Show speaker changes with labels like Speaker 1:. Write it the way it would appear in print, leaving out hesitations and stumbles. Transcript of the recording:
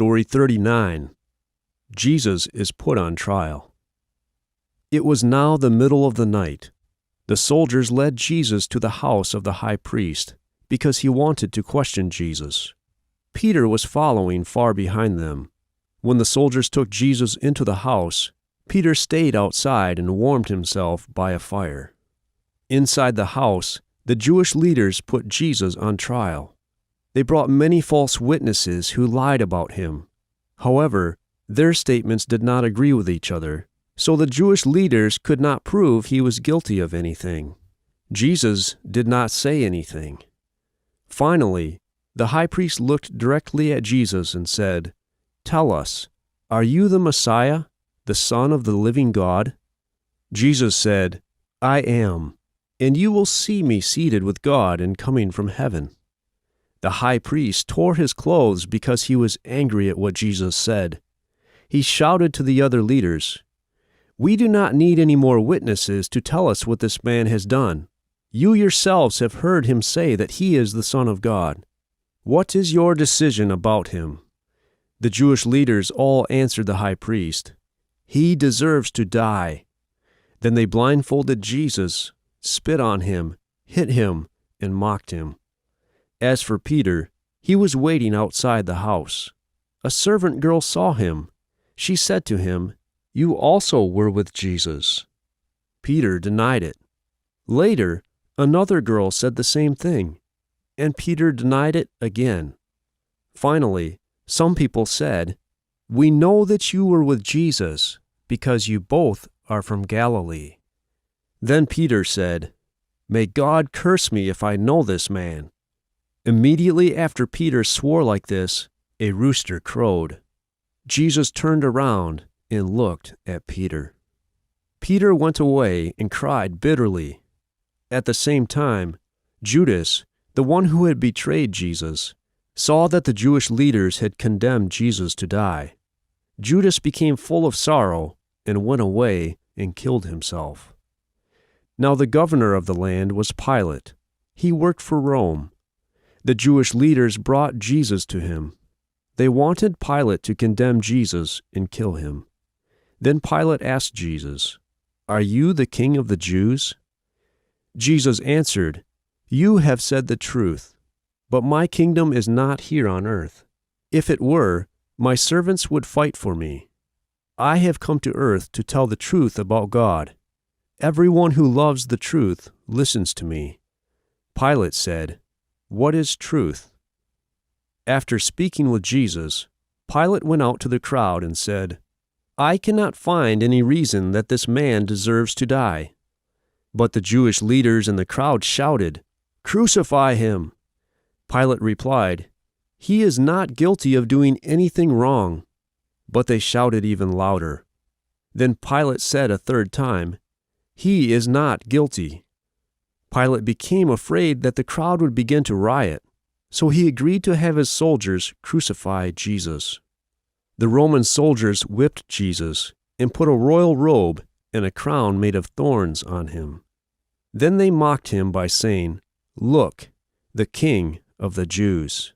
Speaker 1: Story 39. Jesus is put on trial. It was now the middle of the night. The soldiers led Jesus to the house of the high priest, because he wanted to question Jesus. Peter was following far behind them. When the soldiers took Jesus into the house, Peter stayed outside and warmed himself by a fire. Inside the house, the Jewish leaders put Jesus on trial. They brought many false witnesses who lied about him. However, their statements did not agree with each other, so the Jewish leaders could not prove he was guilty of anything. Jesus did not say anything. Finally, the high priest looked directly at Jesus and said, "Tell us, are you the Messiah, the Son of the living God?" Jesus said, "I am, and you will see me seated with God and coming from heaven." The high priest tore his clothes because he was angry at what Jesus said. He shouted to the other leaders, "We do not need any more witnesses to tell us what this man has done. You yourselves have heard him say that he is the Son of God. What is your decision about him?" The Jewish leaders all answered the high priest, "He deserves to die." Then they blindfolded Jesus, spit on him, hit him, and mocked him. As for Peter, he was waiting outside the house. A servant girl saw him. She said to him, "You also were with Jesus." Peter denied it. Later, another girl said the same thing, and Peter denied it again. Finally, some people said, "We know that you were with Jesus, because you both are from Galilee." Then Peter said, "May God curse me if I know this man." Immediately after Peter swore like this, a rooster crowed. Jesus turned around and looked at Peter. Peter went away and cried bitterly. At the same time, Judas, the one who had betrayed Jesus, saw that the Jewish leaders had condemned Jesus to die. Judas became full of sorrow and went away and killed himself. Now the governor of the land was Pilate. He worked for Rome. The Jewish leaders brought Jesus to him. They wanted Pilate to condemn Jesus and kill him. Then Pilate asked Jesus, "Are you the king of the Jews?" Jesus answered, "You have said the truth, but my kingdom is not here on earth. If it were, my servants would fight for me. I have come to earth to tell the truth about God. Everyone who loves the truth listens to me." Pilate said, "What is truth?" After speaking with Jesus, Pilate went out to the crowd and said, "I cannot find any reason that this man deserves to die." But the Jewish leaders and the crowd shouted, "Crucify him!" Pilate replied, "He is not guilty of doing anything wrong." But they shouted even louder. Then Pilate said a third time, "He is not guilty." Pilate became afraid that the crowd would begin to riot, so he agreed to have his soldiers crucify Jesus. The Roman soldiers whipped Jesus and put a royal robe and a crown made of thorns on him. Then they mocked him by saying, "Look, the King of the Jews."